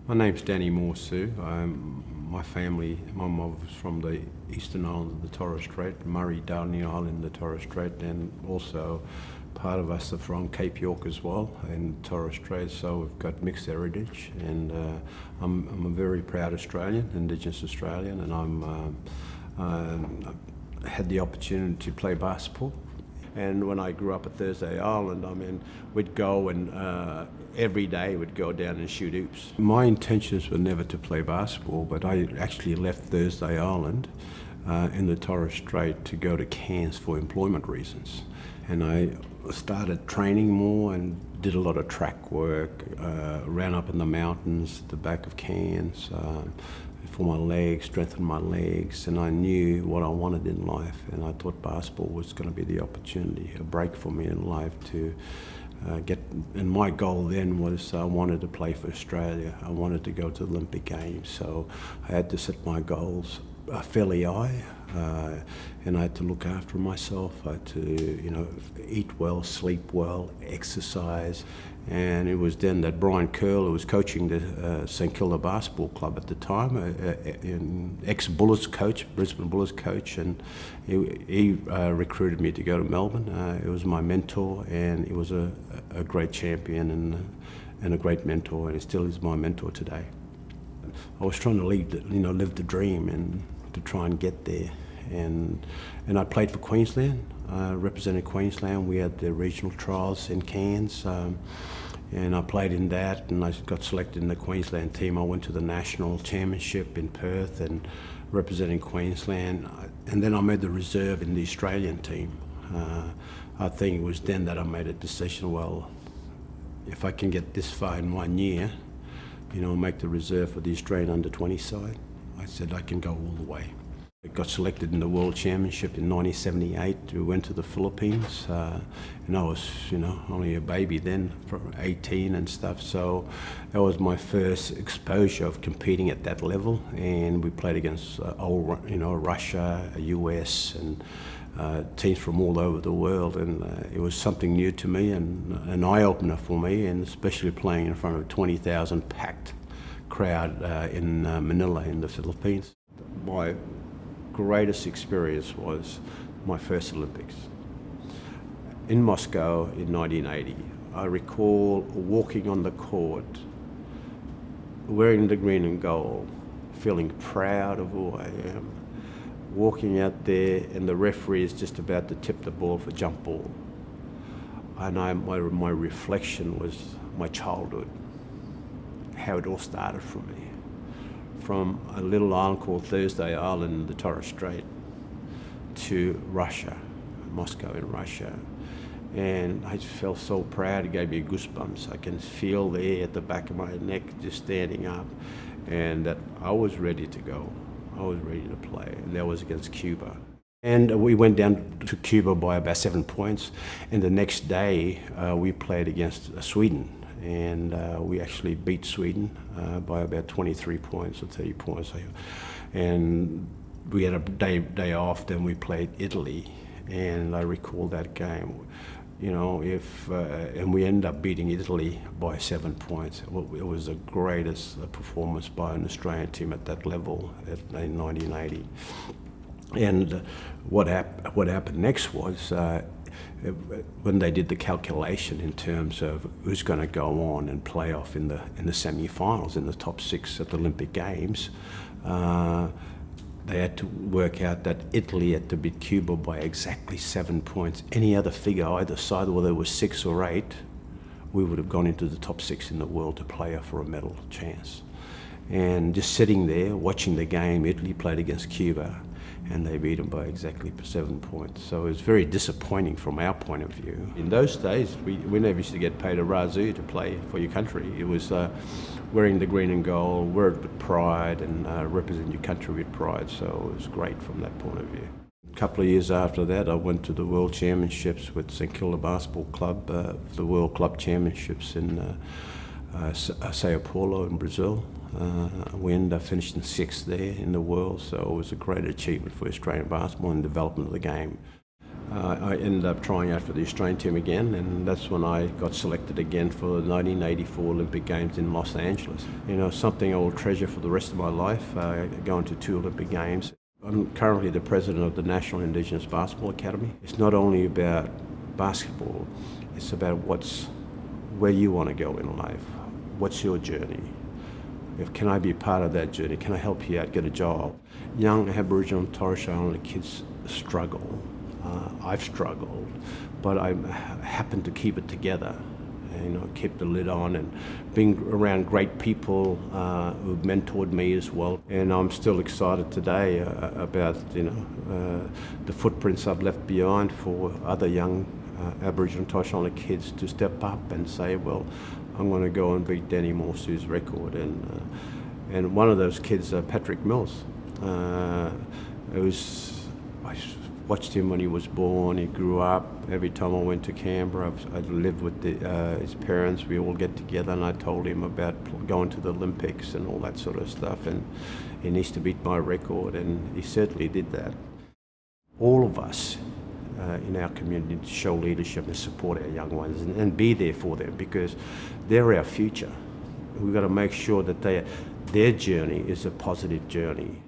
My name's Danny Morseu. My family, my mum was from the eastern island of the Torres Strait, Murray-Darney Island, the Torres Strait, and also part of us are from Cape York as well, in Torres Strait, so we've got mixed heritage, and I'm a very proud Australian, Indigenous Australian, and I had the opportunity to play basketball. And when I grew up at Thursday Island, we'd go and every day we'd go down and shoot hoops. My intentions were never to play basketball, but I actually left Thursday Island in the Torres Strait to go to Cairns for employment reasons. And I started training more and did a lot of track work, ran up in the mountains at the back of Cairns for my legs, strengthened my legs, and I knew what I wanted in life, and I thought basketball was going to be the opportunity, a break for me in life to and my goal then was I wanted to play for Australia. I wanted to go to the Olympic Games, so I had to set my goals fairly high, and I had to look after myself. I had to, eat well, sleep well, exercise, and it was then that Brian Curl, who was coaching the St Kilda Basketball Club at the time, an ex-Bullets coach, Brisbane Bullets coach, and he recruited me to go to Melbourne. He was my mentor, and he was a great champion and a great mentor, and he still is my mentor today. I was trying to live the dream and to try and get there, and I played for Queensland, represented Queensland. We had the regional trials in Cairns, and I played in that, and I got selected in the Queensland team. I went to the national championship in Perth and representing Queensland, and then I made the reserve in the Australian team. I think it was then that I made a decision, well, if I can get this far in 1 year, make the reserve for the Australian under-20 side, I said I can go all the way. I got selected in the World Championship in 1978. We went to the Philippines, and I was, only a baby then, from 18 and stuff. So that was my first exposure of competing at that level. And we played against Russia, US, and teams from all over the world. And it was something new to me and an eye-opener for me, and especially playing in front of a 20,000 packed crowd in Manila in the Philippines. My greatest experience was my first Olympics. In Moscow in 1980, I recall walking on the court, wearing the green and gold, feeling proud of who I am, walking out there and the referee is just about to tip the ball for jump ball. And my reflection was my childhood, how it all started for me. From a little island called Thursday Island in the Torres Strait to Russia, Moscow in Russia. And I just felt so proud, it gave me goosebumps. I can feel the air at the back of my neck just standing up, and that I was ready to go. I was ready to play, and that was against Cuba. And we went down to Cuba by about 7 points, and the next day we played against Sweden. And we actually beat Sweden by about 23 points or 30 points. And we had a day off, then we played Italy, and I recall that game. And we ended up beating Italy by 7 points. It was the greatest performance by an Australian team at that level in 1980. And what happened next was, when they did the calculation in terms of who's going to go on and play off in the semi-finals, in the top 6 at the Olympic Games, they had to work out that Italy had to beat Cuba by exactly 7 points. Any other figure, either side, whether it was 6 or 8, we would have gone into the top 6 in the world to play for a medal chance. And just sitting there, watching the game, Italy played against Cuba, and they beat them by exactly 7 points. So it was very disappointing from our point of view. In those days, we never used to get paid a razoo to play for your country. It was wearing the green and gold, wear it with pride, and represent your country with pride. So it was great from that point of view. A couple of years after that, I went to the World Championships with St Kilda Basketball Club, the World Club Championships in Sao Paulo in Brazil. We ended up finishing 6th there in the world, so it was a great achievement for Australian basketball and development of the game. I ended up trying out for the Australian team again, and that's when I got selected again for the 1984 Olympic Games in Los Angeles. Something I will treasure for the rest of my life, going to 2 Olympic Games. I'm currently the president of the National Indigenous Basketball Academy. It's not only about basketball, it's about where you want to go in life. What's your journey? Can I be part of that journey? Can I help you out, get a job? Young Aboriginal and Torres Strait Islander kids struggle. I've struggled, but I happen to keep it together. Keep the lid on and being around great people who've mentored me as well. And I'm still excited today about the footprints I've left behind for other young Aboriginal and Torres Strait Islander kids to step up and say, well, I'm going to go and beat Danny Morseu's record. And one of those kids, Patrick Mills, I watched him when he was born. He grew up. Every time I went to Canberra, I lived with his parents. We all get together, and I told him about going to the Olympics and all that sort of stuff. And he needs to beat my record, and he certainly did that. All of us in our community to show leadership and support our young ones and be there for them, because they're our future. We've got to make sure that their journey is a positive journey.